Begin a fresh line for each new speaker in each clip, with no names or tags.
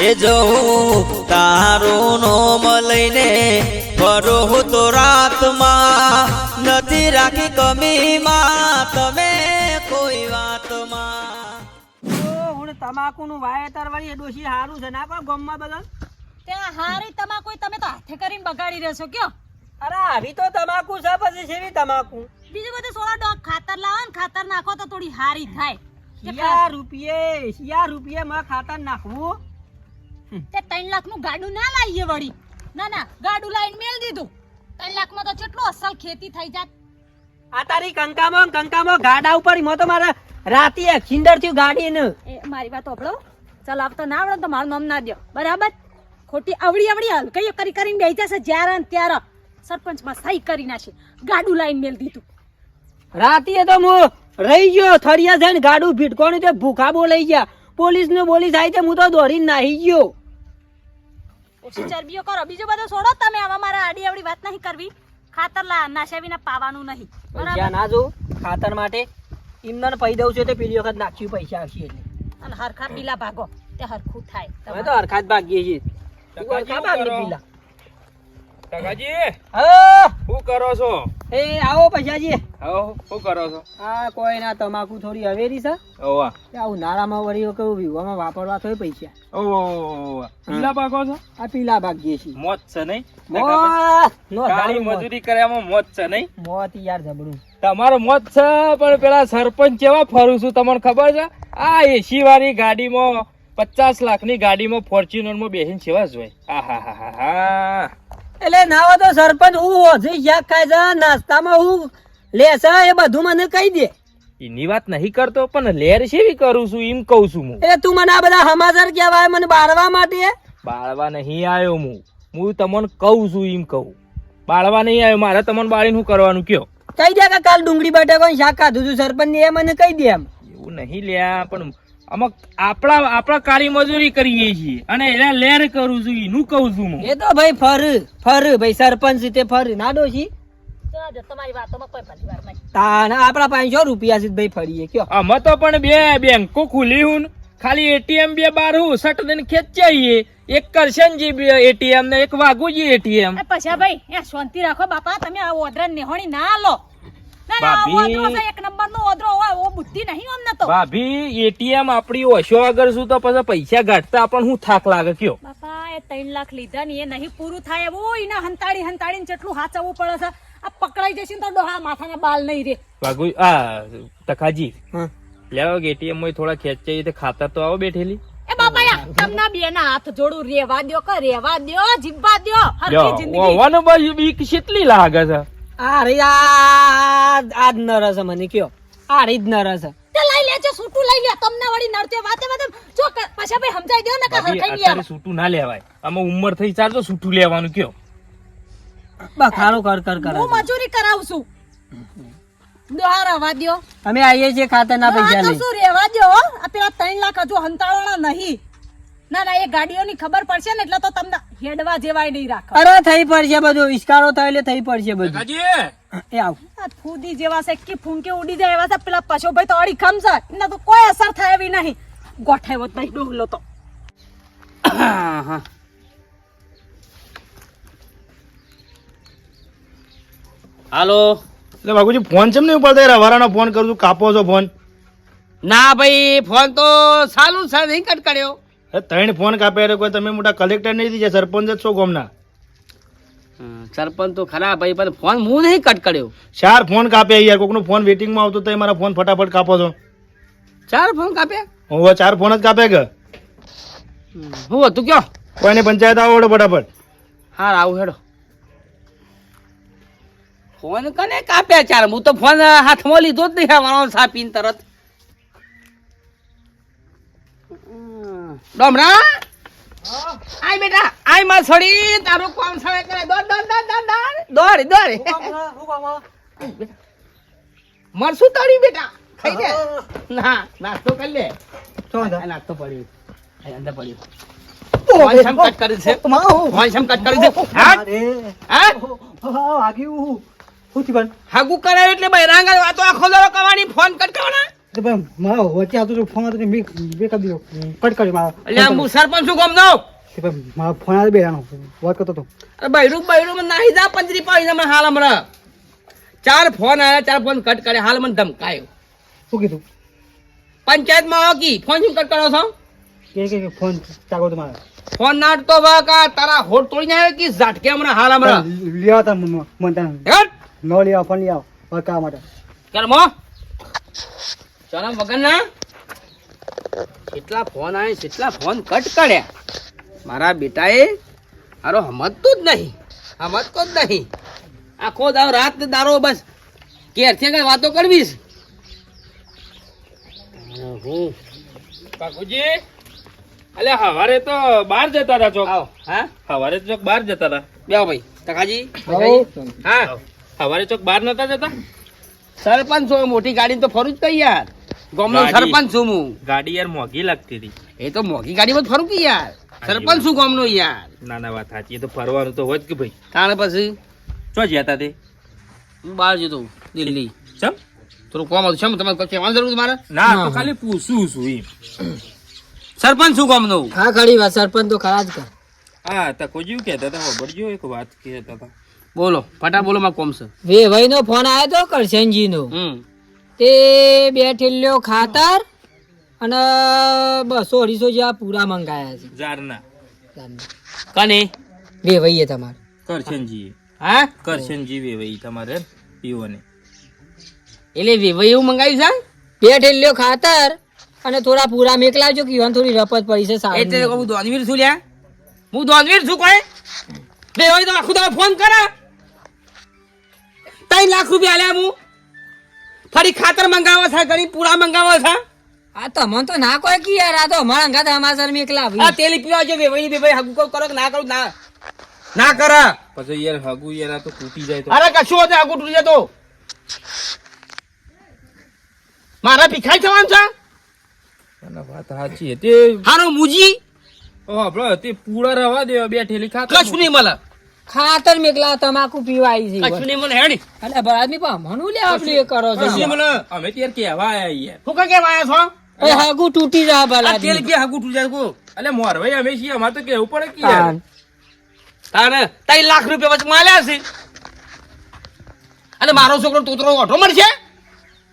એ જવું તારું નોમ લઈને ફરો તો રાતમાં નથી રાખી કમીમાં તમે કોઈ વાતમાં.
હું તમાકુ નું વાવેતર વાળી ડોશી હારું છે ના કોઈ ગમમાં બધા
ત્યાં હારી તમાકુ તમે તો હાથે કરીને બગાડી રહ્યો છો કયો?
અરે આવી તો તમાકુ છે પછી સેવી તમાકુ
બીજું બધું સોળા ડોગ ખાતર લાવો ને ખાતર નાખો તો થોડી હારી થાય.
શિયા રૂપિયે માં ખાતર નાખવું
તે 3 લાખ નું ગાડું ના લાવીએ વળી. ના ગાડું લાવીને મેલ દીધું. 3 લાખ માં તો કેટલું અસલ ખેતી થઈ જાત.
આ તારી કંકામો ગાડા ઉપર મો તો મારા રાતી એક્સિડન્ટ થયું ગાડી ને.
એ મારી વાત સાંભળો. ચલાવતા ના આવડે તો મારું નામ ના દો બરાબર. ખોટી આવડી હલકઈઓ કરીને બેસી જશે જ્યારે ને ત્યારે સરપંચ માં સહી કરી નાખી ગાડું લાવીને મેલ દીધું.
રાતીએ તો હું રહી ગયો થળિયા જઈને ગાડું ભીટકોણું તે ભૂખા બોલાઈ ગયા. પોલીસ ને બોલી જાય છે હું તો દોડીને નાહી ગયો.
ઓછી ચરબીઓ કરો બીજું બધું છોડો તમે. આવા મારા આડી આવડી વાત નહીં કરવી. ખાતર નાશ્યા વિના પાવાનું નહીં
પૈસા ના જો ખાતર માટે ઇમન પૈ દઉં છું તે પેલી વખત નાખ્યું પૈસા આવશે એટલે
અને હરખા પીલા ભાગો તે હરખું થાય.
તમે તો હરખા જ ભાગીએ છીએ.
કાકાજી
હા
શું કરો છો?
એ આવો પૈસાજી.
શું કરો છો?
આ કોઈ ના તમાકુ થોડી હવેરી છે.
ઓવા
આવું નાળામાં વળી કેવું વિવામાં વાપરવા થોય પૈસા.
ઓવા પીલા પાકો છો?
આ પીલા ભાગીએ છીએ.
મોત છે નહીં?
કાળી
મજૂરી કર્યામાં મોત છે નહીં?
મોત યાર જબરું.
તમારો મોત છે પણ પેલા સરપંચ કેવા ફરું છું તમને ખબર છે? આ એસી વાળી ગાડીમાં 50 લાખની ગાડીમાં ફોર્ચ્યુનર માં બેસીને સેવા જોઈ. આહાહાહા.
એટલે નાવો તો સરપંચ હું હોજી શાક ખાય છે નાસ્તામાં હું લેશે એ બધું મને કહી દે.
એની વાત નહીં કરતો પણ લેર શેવી કરું છું એમ કઉ છું હું.
એટલે તું મને આ બધા સમાચાર કહેવાય મને બાળવા માટે?
બાળવા નહીં આવ્યો હું તમને કઉ છું એમ કહું. બાળવા નહીં આવ્યો મારે તમને બાળીને શું કરવાનું કયો?
કહી દે કે કાલ ડુંગળી બટાકા શાક ખાધું તું સરપંચ ને એ મને કહી દે. એમ
એવું નહીં લ્યા પણ અમુક આપણા કાળી મજૂરી કરીએ છીએ અને એને લેર કરું છું એનું કઉ છું હું.
એ તો ભાઈ ફર ભાઈ સરપંચ તે ફર ના ડોશી
તમારી વાતોમાં કોઈ પરિવાર નહીં.
તાના આપણા 500 રૂપિયા થી ભાઈ ફરીએ કયો.
અમે તો પણ 2 બેંકો ખુલી હું ખાલી એટીએમ 2 બાર હું સટ દઈને ખેંચાઈએ. એક કરશનજી એટીએમ ને એક વાઘુજી એટીએમ.
પછા ભાઈ એ શાંતિ રાખો બાપા. તમે આ ઓદરા નેહોણી ના લો.
ભાભી એટીએમ આપડી ઓછો આગળ શું તો પછી પૈસા ઘાટતા પણ હું થાક લાગે કયો?
બાપા એ 3 લાખ લીધા ને એ નહીં પૂરું થાય એવું એના હંતાડીને જેટલું હાચવવું પડે છે. આ પકડાઈ જશે ને તો ડોહા માથાના બાલ નહીં રે.
વાઘુ તખાજી લેવો એટીએમ માં થોડા ખેંચાઈએ તો ખાતર તો આવો બેઠેલી.
એ બાપા યા તમને બે ના હાથ જોડું રેવા દો જીવવા દો હરખી જિંદગી.
ઓવાનો બાજુ બીક કેટલી લાગે છે?
આ રે આજ ન રસ મને કયો. આ રીત ન રસ
તે લઈ લેજો સૂટું લઈ લે. તમને વળી નડતે વાતે જો પાછા ભાઈ સમજાઈ દો ને કે હરખાઈ લે.
અત્યારે સૂટું ના લેવાય. આમાં ઉંમર થઈ ચાર તો સૂટું લેવાનું કયો?
બખારો કર
હું મજૂરી કરાવું છું. દોહા રવા દો.
અમે આવીએ છીએ ખાતર ના પૈસા લઈ.
શું રેવા દો. આ પેલા 3 લાખ હજુ હંતાળવાના નહીં. ના એ ગાડીઓની ખબર પડશે ને એટલે તો તમને હેડવા જેવાય નહીં રાખો.
અરે થઈ પડશે બધું વિસ્કારો થાય એટલે થઈ પડશે બધું. એ આવ
આ ફૂદી જેવા છે કે ફૂંકે ઉડી જાય એવા છે. પેલા પશો ભાઈ તો અડી ખમશે એના તો કોઈ અસર થાય એવી નહીં. ગોઠાયો જ નહીં ડોહલો તો.
હાલો
એટલે બાબુજી ફોન ચમ નહીં ઉપાડતા? રવારાનો ફોન કરું છું કાપો છો ફોન.
ના ભાઈ ફોન તો ચાલુ છે નહીં કટ કર્યો.
3 ફોન કાપ્યા કોઈ તમે મોટા કલેક્ટર નહીં દીધા સરપંચ જ છો ગામના.
સરપંચ તો ખરા ભાઈ પણ ફોન હું નહીં કટ કર્યો.
4 ફોન કાપ્યા યાર. કોકનો ફોન વેટિંગમાં આવતો તો મારા ફોન ફટાફટ કાપો છો.
4 ફોન કાપ્યા?
હવે 4 ફોન જ કાપ્યા કે
હું હતું કયો?
કોઈને પંચાયત આવો ફટાફટ.
હા આવું હેડો. ફોન કને કાપ્યા 4? હું તો ફોન હાથમાં લીધો જ નહીં. મારો સાપીને તરત ડોમરા આય બેટા આય માં છોડી તારું કામ સવે કરે. દોડ મરસું તાળી બેટા ખાઈ લે. ના નાસ્તો કરી લે. નાસ્તો પડ્યો અંદર પડ્યો. ફોન શમ કટ કરી છે. હાગુ કરે એટલે બૈરાંગા વાતો આખો દાડો કવાની ફોન કટ કરવાના.
તો પણ મારો વચ્ચે આવતો તો ફોન હતો તો મેં કરી દીધો કટ કર્યો મારો
એટલે હું સરપંચ છું ગામનો.
તે પણ મારો ફોન આવે બેરાનો વાત કરતો હતો
અરે બૈરું માં નાહી જા પંજરી પાડી મને હાલ હમણાં 4 ફોન આયા 4 ફોન કટ કરે હાલ મને ધમકાયો.
શું કીધું
પંચાયતમાં આવો કી ફોન શું કટ કરો છો?
કે ફોન ચાગો તો મારે
ફોન નાટતો વાકા તારા હોઠ તોડીને આવ્યો કે ઝાટકે હમણાં હાલ હમણાં
લેવા તા મનતા
હેટ
ન લેવા ફોન લઈ આવો વળકા માટે
કરમો શરમ વગર ના કેટલા ફોન આવે કેટલા ફોન કટ કર્યા મારા બેટાએ હારો સમજતો જ નહીં આખો દાવ રાત ને દારો બસ કેરથી કઈ વાતો કરવીશ. હું
કાકુજી અલે હવારે તો બહાર જતા હતા ચોક.
આવો હા
હવારે તો ચોક બહાર જતા હતા.
બેહો ભાઈ તકાજી હા
હવારે ચોક બહાર નતા જતા.
સરપંચ છું મોટી ગાડી તો ફરું જ કઈ યાર ગામનો
ગાડી.
સરપંચ છું હું.
ગાડી યાર મોંઘી લાગતી હતી.
એ તો મોંઘી ગાડીમાં જ ફરું કે યાર સરપંચ છું ગામનો યાર.
ના ના વાત સાચી. એ તો ફરવાનું તો હોય જ કે ભાઈ.
તાણે પછી
ચો જ્યાં તા તે
હું બહાર જતો દિલ્હી
ચમ
થોડું કોમ હતું છે તમારે કોઈ કહેવાની જરૂર છે મારે?
ના તો ખાલી પૂછું છું એમ.
સરપંચ છું ગામનો.
હા ખરી વાત સરપંચ તો ખરા જ કર
હા તકોજી કહેતા હતા ખબરજો એક વાત કહેતા હતા.
બોલો ફટા બોલો માં કોમ છે.
વેભાઈ નો ફોન આવ્યો તો કરશનજી નો તે 2 ઠેલ્યો ખાતર અને 200-250 જેવા પૂરા મંગાયા છે
જારના
કને
વેભાઈએ તમારે
કરશનજી
હા
કરશનજી વેવાઈ તમારે પીઓને
એટલે વેવાઈ એવું મંગાવ્યું છે
2 ઠેલ્યો ખાતર અને થોડા પૂરા મેકલાવજો કે ઈવન થોડી રપત પડી છે સારી
એટલે હું દોનવીર છું લ્યા હું દોનવીર છું કોઈ વેવાઈ તો આખું તમે ફોન કરે 3 લાખ રૂપિયા આલ્યા હું ફરી ખાતર મંગાવો છે ઘણી પૂરા મંગાવો છે.
આ તમને તો ના કોઈ કી યાર આ તો અમારા અંગાત અમાસર મેકલાવી
આ તેલ પીવા જો વેવાઈ બેવાઈ હગું કરો કે ના કરું ના કરે.
પછી યાર હગુ યાર આ તો તૂટી જાય તો
અરે કશું હોતે હગું તૂટી જતો મારા ભીખાઈ થવાનું છે
ના, વાત સાચી તે
હારો મુજી
આપણો તે પૂરા રવા દે બેઠેલી ખાતર
કશું નહીં મળે
ખાતર મેકલા તમાકુ પીવાય છે
કશું નહીં મળે હેડી
અને બરાદમી પા મનુ લે આપણે એ કરો છો
કશું નહીં મળે
અમે ત્યારે કેવા આયા યાર.
શું કઈ કેમ આયા છો
એ હાગુ તૂટી જા
આ
ભલા
તેલ કે હગું તૂટી જાય કો
અલે મોરભાઈ અમે છીએ અમારે તો કેવું પડે કે યાર.
તાને 3 લાખ રૂપિયા વચ્ચે માલ્યા છે અને મારો છોકરો તોતરો ઓઢો મળશે.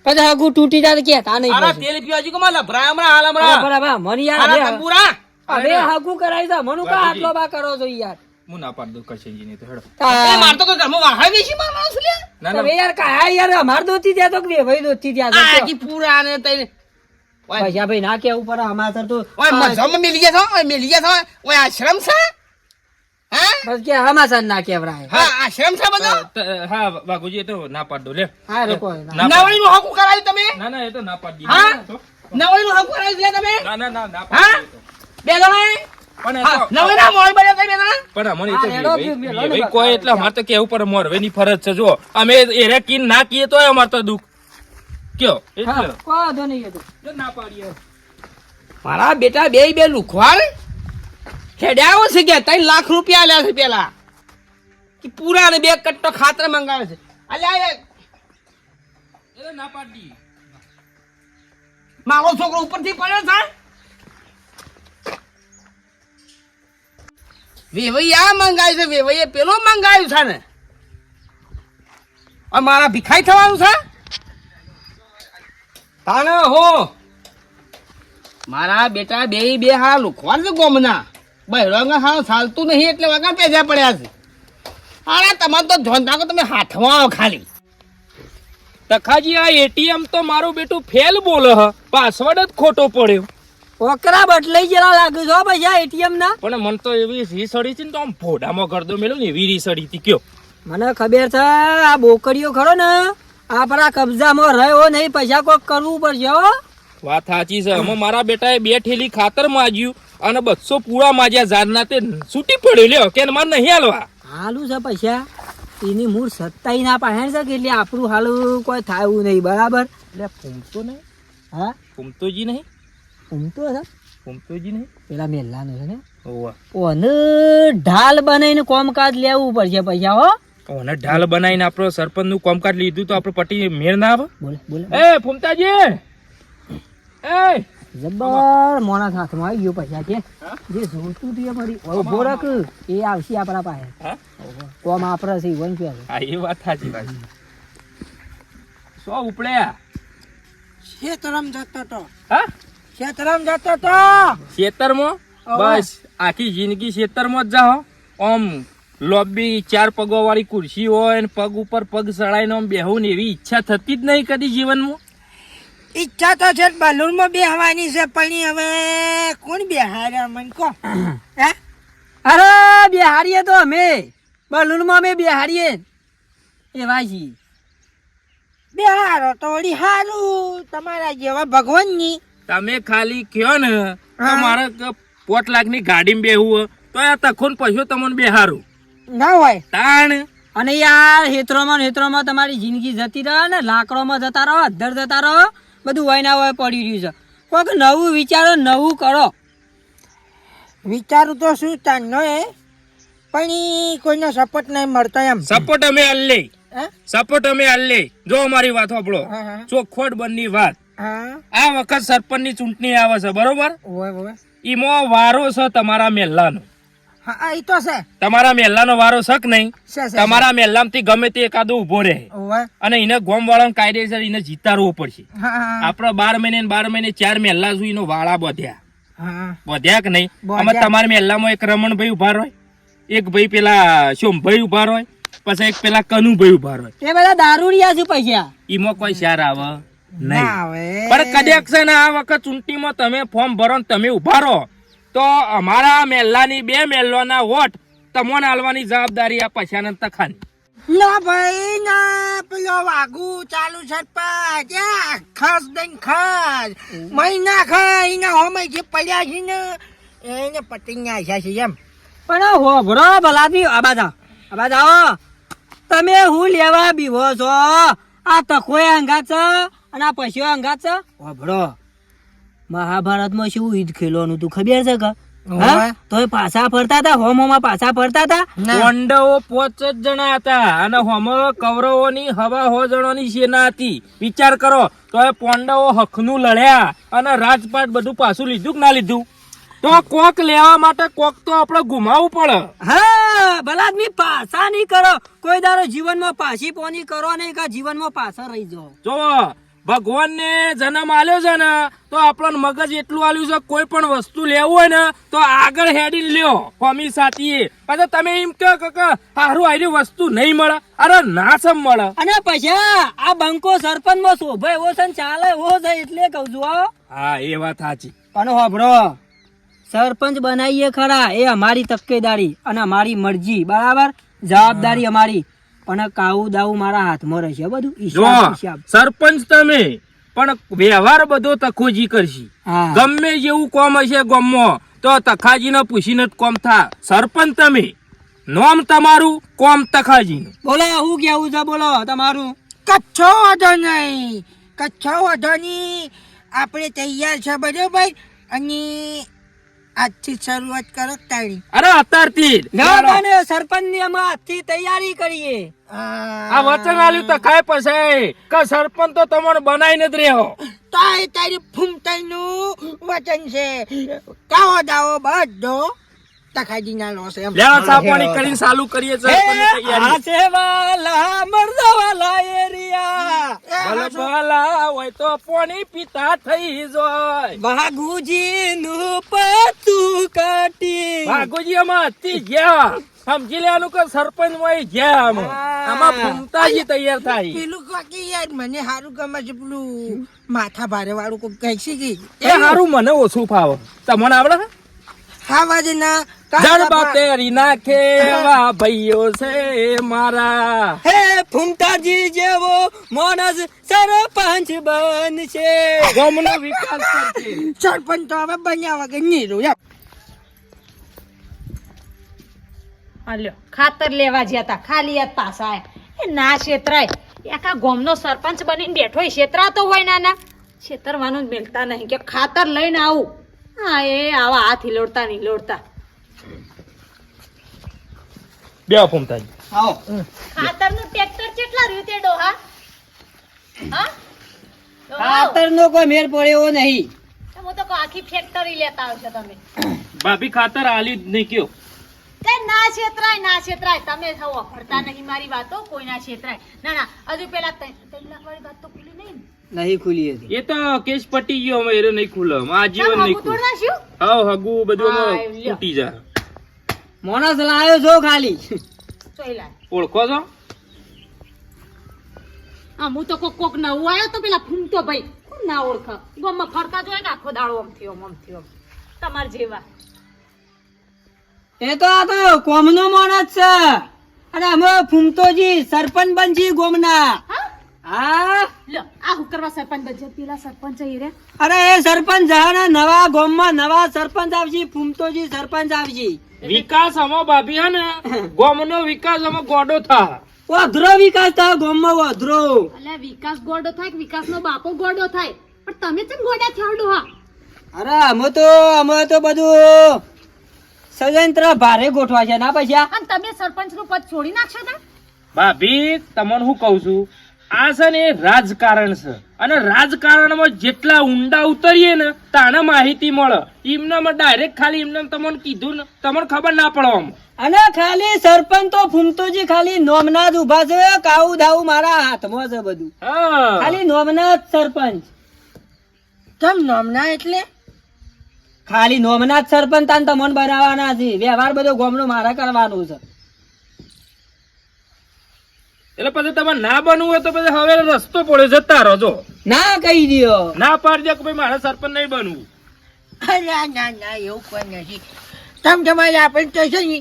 પછી હાગુ તૂટી જા કે તા નહીં
અરે
પછી.
તેલ પીવા જી કમા લભરા હમણાં હાલ હમણાં
બરાબર મન યાર
અરે
હવે-
તંબુરા
હવે હાગુ કરાઈ જા મનુ કા આટલો બા કરો છો યાર
હું ના પાડ દઉં કરશનજી ને તો હેડો.
એ મારતો તો ઘરમાં વાહાઈ વેશી મારવાનો છું લ્યા.
ના
તમે
ના
યાર કાયા યાર અમાર દોતી ત્યાં તો કે ભાઈ દોતી ત્યાં
આ
તો
આખી પૂરા ને તઈ ઓય
પૈસા ભાઈ ના કેવું પડે અમાર તો
ઓય મજામાં મિલી ગયા છો ઓય મિલી ગયા છો ઓય આશ્રમ છે હા
બસ કે અમાસર ના કેવરાય
હા આશ્રમ છે બધો
હા બાગુજી એ તો ના પાડ દો લે.
હા રોકો ના.
ના
નવળી નું હકુ કરાયું તમે
ના ના એ તો ના પાડ દી.
હા? નવળી નું હકુ કરાયું છે તમે
ના ના ના ના
હા?
પાડ દે.
બે જણા
પણ એ
હા
તો
નવળી ના મોય બળ્યા તમે બે જણા
પણ અમને તો
આ રેડો
વેવાઈ-
મેલો ને
વેવાઈ
બકા.
કોઈ એટલે અમારે તો કેવું પડે મોરવેની ફરજ છે જો અમે એરે કીન ના કીએ તોય અમારે તો દુઃખ કયો એટલે
હા વાંધો નહીં એ તો
જો ના પાડીએ
મારા બેટા બે લુખવાડ ખેડ્યાઓ છે કે 3 લાખ રૂપિયા આલ્યા છે પેલા કે પૂરા ને 2 કટ્ટો ખાતર મંગાવે છે અલ્યા
એ ના પાડી
મારો છોકરો ઉપરથી પડ્યો છે વેવાઈ આ મંગાવ્યું છે વેવાઈએ પેલો મંગાવ્યું છે ને આ મારા ભીખાઈ થવાનું છે તાને હો મારા બેટા બે હાલ લુખવાડ છે ગોમના બહેરંગ હાલ ચાલતું નહીં એટલે વગર પેજા પડ્યા છે અરે તમારે તો ધોન નાખો તમે હાથમાં આવો ખાલી
તખાજી આ એટીએમ તો મારું બેટું ફેલ બોલે હ પાસવર્ડ જ ખોટો પડ્યો
ઓકરા બદલાઈ ગયેલા લાગે છો પૈસા એટીએમ ના
પણ મને તો એવી રીસડી છે ને તો આમ ભોડામાં કરદો મેલો ને એવી રીસડી હતી કયો
મને ખબર છે આ બોકડીઓ ખરો ને આપણા કબજામાં રહ્યો નહીં પૈસા કોક કરવું પડશે હો
વાત સાચી છે અમે મારા બેટાએ 2 ઠેલી ખાતર માજ્યું અને 200 પૂરા માજ્યા ઝાડના તે છૂટી પડ્યો લ્યો કે મારે નહીં હાલવા
હાલું છે પૈસા એની મૂળ સત્તાઈ ના પાહેણ છે કે એટલે આપણું હાલું કોઈ થાય એવું નહીં બરાબર
એટલે ફૂમતો નહીં
હા
ફૂમતોજી નહીં
ઊંઘતો છે
ફૂમતોજી નહીં
પેલા મેલ્લાનું છે ને
ઓવા
ઓને ઢાલ બનાવીને કોમકાજ લેવું પડશે પૈસા હો
ઓને ઢાલ બનાવીને આપણો સરપંચ નું કામકાજ લીધું તો આપણો પટી મેળ ના આવે
બોલે બોલે
એ ફૂમતાજી એ
જબર મોણા હાથમાં આવી ગયો પૈસા કે જે જોતું તું એ મારી ઉભો રાખ એ આવશે આપણા પાસે
હા?
કોમ આપણા છે વન કે
હા એ વાત સાચી ભાઈ. સો ઉપડ્યા
ખેતરમ જતો તો
હા
ખેતરમ જતો તો
ખેતરમાં બસ આખી જિંદગી ખેતરમાં જ જાઓ. આમ લોબી 4 પગો વાળી ખુરશી હોય ને પગ ઉપર પગ સડાઈને આમ બેહું ને એવી ઈચ્છા થતી જ નહીં કદી જીવનમાં.
ઈચ્છા તો છે બલૂનમાં બેહવાની છે પણ હવે કોણ બેહાડે મને કહો હે
અરે બિહારીએ તો અમે બલૂનમાં અમે બિહારીએ એવા છીએ
બેહારો તો વળી હારું તમારા જેવા ભગવાનની
તમે ખાલી કયો ને તો
હા.
મારે 5 લાખની ગાડીમાં બેહવું તો આ તખોન પૈસો તમને બેહારું
ના હોય
તાણ.
અને યાર હેતરોમાં તમારી જિંદગી જતી રહે ને લાકડોમાં જતા રહો અધર જતા રહો બધું હોય ના હોય પડી રહ્યું છે કોઈક નવું વિચારો નવું કરો
વિચારું તો શું તાનો એ પણ ઈ કોઈનો સપોર્ટ નહીં મળતો એમ
સપોર્ટ અમે આલે
હે?
સપોર્ટ અમે આલે. જો અમારી વાત સાંભળો,
હા, હા.
ચોખવટ બંની વાત.
હા
આ વખત સરપંચની ચૂંટણી આવે છે બરોબર.
ઓય
ઈમાં વારો છે તમારા મહેલાનો.
હા ઈ તો છે
તમારા મહેલાનો વારો છે કે નહીં?
છે
તમારા મહેલામાંથી ગમે તે એકાદો ઉભો રહે
ઓય
અને એને ગોમ વાળા કાયદેસર એને જીતાડવો પડશે.
હા
આપડે 12 મહિને ને 12 મહિને 4 મહેલા સુધી એનો વાળા બધ્યા
હા
વધ્યા કે નહીં?
બધ્યા.
આમાં તમારા મહેલામાં એક રમણભાઈ ઉભા હોય, એક ભાઈ પેલા સોમભાઈ ઉભા હોય, પછી એક પેલા કનુભાઈ ઉભા હોય.
એ બધા દારૂડિયા છે પૈસા
ઈમાં કોઈ શાર આવે નહીં.
ના આવે
પણ કદાચ છે ને આ વખત ચૂંટણીમાં તમે ફોર્મ ભરો ને તમે ઉભા રહો તો અમારા મહેલાની 2 મહેલાના વોટ તમને આલવાની જવાબદારી આ પૈસાના તખાની.
ના ભાઈ ના પેલો વાગુ ચાલુ છે ખાસ દઈને ખાસ મહિના ખાઈ ના હોમે જે પડ્યા છે ને એને પટીને આશા છે એમ
પણ હોભરો ભલાથી આબાદ આવો તમે હું લેવા બીવો છો આ તખોય અંગાત છે અને આ પૈસો અંગાત છે હોભરો મહાભારતમાં શું યુદ્ધ ખેલવાનું તું ખબર છે કે હા? તો એ પાછા ફરતા હતા હોમોમાં પાછા ફરતા હતા
પાંડવો 5 જ જણા હતા અને હોમો કૌરવોની હવા 100 જણોની સેના હતી. વિચાર કરો તો એ પાંડવો હકનું લડ્યા અને રાજપાટ બધું પાછું લીધું કે ના લીધું? તો કોક લેવા માટે કોક તો આપણે ગુમાવવું પડે.
હા ભલા આદમી પાછા નહીં કરો કોઈ દારો જીવનમાં પાછી પોની કરો નહીં કે જીવનમાં પાછા રહી જાઓ
જો ભગવાનને જન્મ આલ્યો છે ને તો આપણને મગજ એટલું આલ્યું છે કોઈ પણ વસ્તુ લેવું હોય ને તો આગળ હેડી લ્યો હોમી સાથીએ. પછી તમે એમ કહો કે હારું આરી વસ્તુ નહીં મળે. અરે ના સમ મળે.
અને પછી આ બંકો સરપંચ માં શોભા એવો છે ને ચાલે એવો છે એટલે કઉ છું હો.
હા એ વાત સાચી.
અને હોભળો સરપંચ બનાવીએ ખરા એ અમારી તકેદારી અને અમારી મરજી બરાબર જવાબદારી અમારી પણ કાવું દાવું મારા હાથમાં રહેશે બધું
જો
હિસાબ
સરપંચ તમે પણ વ્યવહાર બધો તખોજી કરશી.
હા.
ગમે જેવું કોમ હશે ગામમાં તો તખાજીને પૂછીને જ કોમ થા. સરપંચ તમે નોમ તમારું કોમ તખાજીનું.
બોલો હું કેવું છે બોલો તમારું
કચ્છો વાંધો નહીં કચ્છો વાંધો નહીં આપણે તૈયાર છે બરોબર અને આજથી શરૂઆત કરો તારી
અરે અત્યારથી જ.
સરપંચ ની અમે આજથી તૈયારી કરીએ
આ વચન આલ્યું તો ખાય પછી કે સરપંચ તો તમારે બનાવીને જ રહ્યો.
તારી ફૂમતાઈનું વચન છે કાવો દાવો બધો તખાજી ના લો છે એમ
લેવા સાપવાની કરીને ચાલુ કરીએ સરપંચની તૈયારી. ભલે ભલા હોય તો પાણી પીતા થઈ જાય.
ભાગુજી નું પતું કાટી
ભાગોજી આમાં હતી ગયા સમજી લેવાનું કે સરપંચ માં ગયા આમાં ફૂમતાજી તૈયાર થાય.
પેલું કાકી યાર મને સારું ગમે છે પેલું માથા ભારે વાળું કોઈ કહે છે કે
એ હારું મને ઓછું ફાવે. તમને આવડે?
ખાવા જ ના
જડબા તેરી નાખે એવા ભાઈઓ છે મારા.
હે ફૂમતાજી જેવો માણસ સરપંચ બનશે
ગામનો વિકાસ કરશે.
સરપંચ તો હવે બન્યા વગર નહીં રહ્યું એમ.
હાલ્યો ખાતર લેવા ગયા તા ખાલી હાથ પાછા આયા એ ના છેતરાય આખા ગામનો સરપંચ બનીને બેઠો હોય છેતરાતો હોય નાના છેતરવાનું જ મિલતા નહીં કે ખાતર લઈને આવું હા એ આવા હાથ હિલોડતા નહીં લોડતા
બે ફૂમતાજી
આવો
ખાતરનું ટ્રેક્ટર કેટલા રહ્યું તે ડોહા હા
ખાતરનો કોઈ મેળ પડે એવો નહીં.
હું તો કહું આખી ફેક્ટરી લેતા આવશો તમે.
ભાભી ખાતર આલી જ નહીં કયો.
કે ના છેતરાય તમે સૌ અફડતા નહીં મારી વાતો, કોઈ ના છેતરાય. ના હજુ પેલા 3 લાખ વાળી વાત તો ખુલી નહીં ને.
નહીં ખુલી હતી.
એ તો કેસ પટી ગયો અમે એરો નહીં ખુલે આજીવન
તમે
નહીં
હગું
ખુલે.
તોડ નાખ્યું?
હાવ હગુ બધું
હા,
અમે
લ્યો.
તૂટી જાય.
માણસ લાવ્યો છો ખાલી.
ચોઈ લાય.
ઓળખો છો?
હા હું તો કોક નવું આવ્યો તો પેલા ફૂમતો ભાઈ કોણ ના ઓળખ. ગામમાં ફરતા જોય કે આખો દાડો આમ થયો તમાર જેવા.
એ તો આ તો કોમનો માણસ છે. અને અમે ફૂમતોજી સરપંચ બનજી ગોમના.
હા
હા
લ્યો આ હું કરવા સરપંચ બનશે? પેલા સરપંચ અહીં રે.
અરે એ સરપંચ જાણે નવા ગામમાં નવા સરપંચ આવશે. ફૂમતોજી સરપંચ આવશે.
વિકાસ અમા ભાભી હે ને ગામનો વિકાસ અમે ગોડો થા.
વધરો વિકાસ થાય ગામમાં વધરો.
અલ્યા વિકાસ ગોડો થાય કે વિકાસનો બાપો ગોડો થાય? પણ તમે કેમ ગોડા થયો હા?
અરે અમે તો બધું સજંત્ર ભારે ગોઠવા છે ના પૈસા.
અને તમે સરપંચ નું પદ છોડી નાખશો તા?
ભાભી તમને હું કઉ છું આ છે ને એ રાજકારણ છે અને રાજકારણમાં જેટલા ઊંડા ઉતરીએ ને તાને માહિતી મળે. એમને ડાયરેક્ટ ખાલી એમને તમને કીધું ને તમને ખબર ના પડવામાં.
અને ખાલી સરપંચ તો ફૂમતોજી ખાલી નોમના જ ઉભા છે. કાવું દાવું મારા હાથમાં છે બધું.
હા
ખાલી નોમના જ સરપંચ.
તમ નામના એટલે
ખાલી નોમના જ સરપંચ તાન તમને બનાવવાના છે. વ્યવહાર બધો ગામનો મારા કરવાનો છે.
એટલે પછી તમારે ના બનવું હોય તો પછી હવે રસ્તો પડે જતા રહો. જો
ના કહી દ્યો.
ના પાડજો કે ભાઈ મારે સરપંચ નહીં બનવું.
અરે ના એવું કોઈ નથી. તમ તમારે આપણે તો છે ને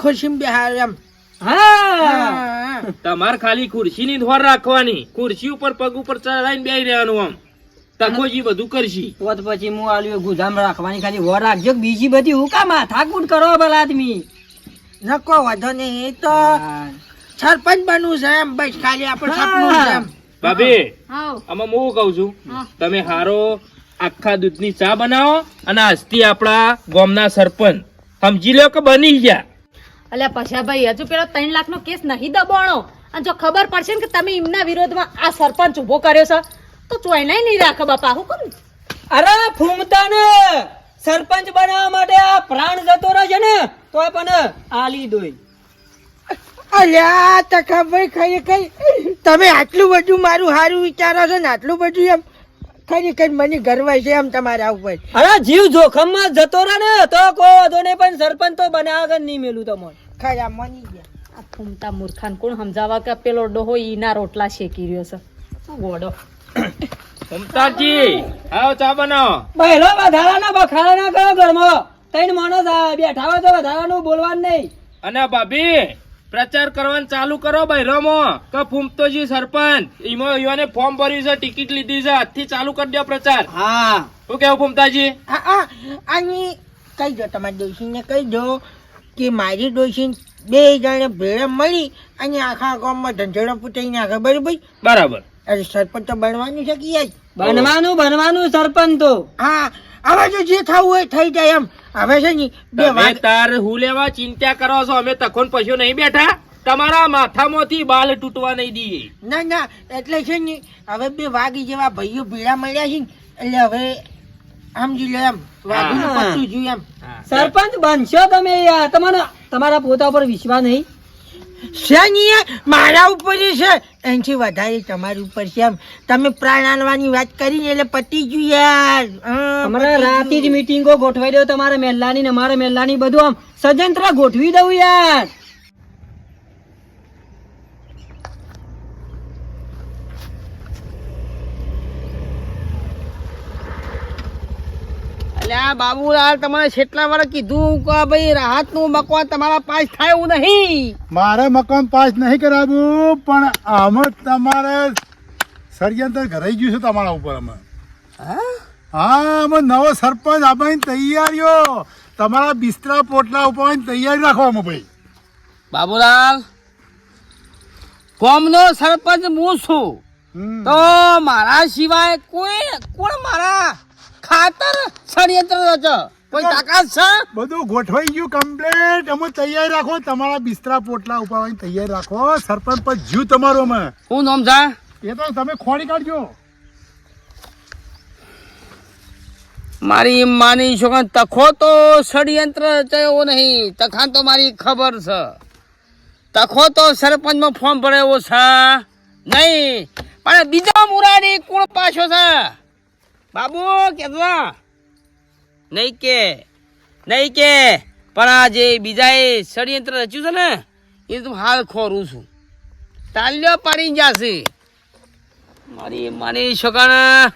ખુરશી બેહાર એમ.
હા
તમારે ખાલી ખુરશી ની ધોર રાખવાની. ખુરશી ઉપર પગ ઉપર ચડાઈને બેહી રહેવાનું. આમ તકોજી બધું કરશી.
તો જ પછી હું આલ્યો ગુજામ રાખવાની ખાલી વર રાખજો. બીજી બધી હું કામ માથાકૂટ કરો ભલા આદમી.
નકો વાંધો નહીં. એ તો સરપંચ બનવું છે એમ બસ ખાલી આપણે સપનું છે એમ.
ભાભી
હાવ
આમાં હું કઉ છું
હા.
તમે હારો આખા દૂધની ચા બનાવો અને આજથી આપણા ગામના સરપંચ સમજી લો કે બની ગયા.
અલ્યા પછા ભાઈ હજુ પેલો 3 લાખ નો કેસ નહીં દબાણો. અને જો ખબર પડશે ને કે તમે એમના વિરોધમાં આ સરપંચ ઉભો કર્યો છે તો ચોયનાય નહીં રાખો બાપા. હું કેમ?
અરે ફૂમતાને સરપંચ બનાવવા માટે આ પ્રાણ જતો રહે છે ને તોય પણ આલી દોય.
અલ્યા તો ખબર ખરેખર તમે આટલું બધું મારું સારું વિચારો છો ને આટલું બધું એમ ખરેખર મને ગર્વ છે એમ તમારા ઉપર.
અરે જીવ જોખમમાં જતો રહે ને તો કોઈ વાંધો નહીં પણ સરપંચ તો બનાવવા વગર નહીં મેલું તમને.
ખરા મની ગયા.
આ ફૂમતા મૂર્ખાન કોણ સમજાવવા કે પેલો ડોહો ઈના રોટલા શેકી રહ્યો છે? શું ગોડો?
મમતાજી આવો ચા બનાવો.
પહેલો વધારાના બખાડા ના કરો ઘરમાં. 3 માણસ બેઠા હોય તો વધારાનું બોલવાનું નહીં.
અને ભાભી પ્રચાર કરવાનું ચાલુ કરો બૈરોમાં કે ફૂમતોજી સરપંચ એમાં યોને ફોર્મ ભર્યું છે, ટિકિટ લીધી છે, આજથી ચાલુ કરી દો પ્રચાર.
હા
શું કેવું ફૂમતાજી?
આની કહી દો તમારી ડોશીને કહી દો કે મારી ડોશી 2 જણે ભેળા મળી અને આખા ગામમાં ધંધેડો પૂટાઈ નાખે. બરોબર?
બરાબર.
અરે સરપંચ તો બનવાનું છે કે યાર.
બનવાનું સરપંચ તો.
હા હવે તો જે થવું હોય થઈ જાય એમ. હવે છે ને 2
તમે
વાત
તાર હું લેવા ચિંતા કરો છો? અમે તખોન પશુ નહીં બેઠા. તમારા માથામાંથી બાલ તૂટવા નહીં દઈએ.
ના એટલે છે ને હવે 2 વાઘ જેવા ભાઈઓ ભેળા મળ્યા છે ને એટલે હવે સમજી લો એમ વાઘનું
હા.
પત્તું જોયું એમ.
સરપંચ બનશો તમે યાર. તમારા પોતા ઉપર વિશ્વાસ નહીં?
છે ને યાર, મારા ઉપર છે એનાથી વધારે તમારી ઉપર છે એમ. તમે પ્રાણ આલવાની વાત કરી ને એટલે પતી ગયું યાર.
અમારે રાતે જ મીટિંગો ગોઠવાઈ દો. તમારે મહેલાની ને મારે મહેલાની બધું આમ સજંત્ર ગોઠવી દઉં યાર.
અલ્યા બાબુલાલ તમારે કેટલા વાર કીધું કે ભાઈ રાહતનું મકવાન તમારા પાસ થાય એવું નહીં.
મારે મકાન પાસ નહીં કરાવવું પણ અમે તમારે ષડયંત્ર ઘરાઈ ગયું છે તમારા ઉપર. અમે હા અમે નવો સરપંચ આપવાની તૈયારીઓ તમારા બિસ્તરા પોટલા ઉપાડવાની તૈયારી રાખો અમે ભાઈ.
બાબુલાલ ગામનો સરપંચ હું છું
હમ.
તો મારા સિવાય કોણ મારા ખાતર ષડયંત્ર રચે? કોઈ તાકાત છે?
બધું ગોઠવાઈ ગયું કમ્પ્લેટ. અમે તૈયારી રાખો તમારા બિસ્તરા પોટલા ઉપાડવાની તૈયારી રાખો. સરપંચ પર જીવ તમારો અમે
હું નામ છે?
એ તો તમે ખોડી કાઢજો.
મારી માની છોકરા તખો તો ષડયંત્ર રચાયો નહીં. તખાન તો મારી ખબર છે. તખો તો સરપંચમાં ફોર્મ ભરાયો છે નહીં, પણ બીજો મુરારી કુળ પાછો છે. બાબુ કેતો નહીં કે પણ આ જે બીજાએ ષડયંત્ર રચ્યું છે ને એ તો હાલ ખોરું છું. તાલ્યો પાડી જશે મારી માની છોકરા.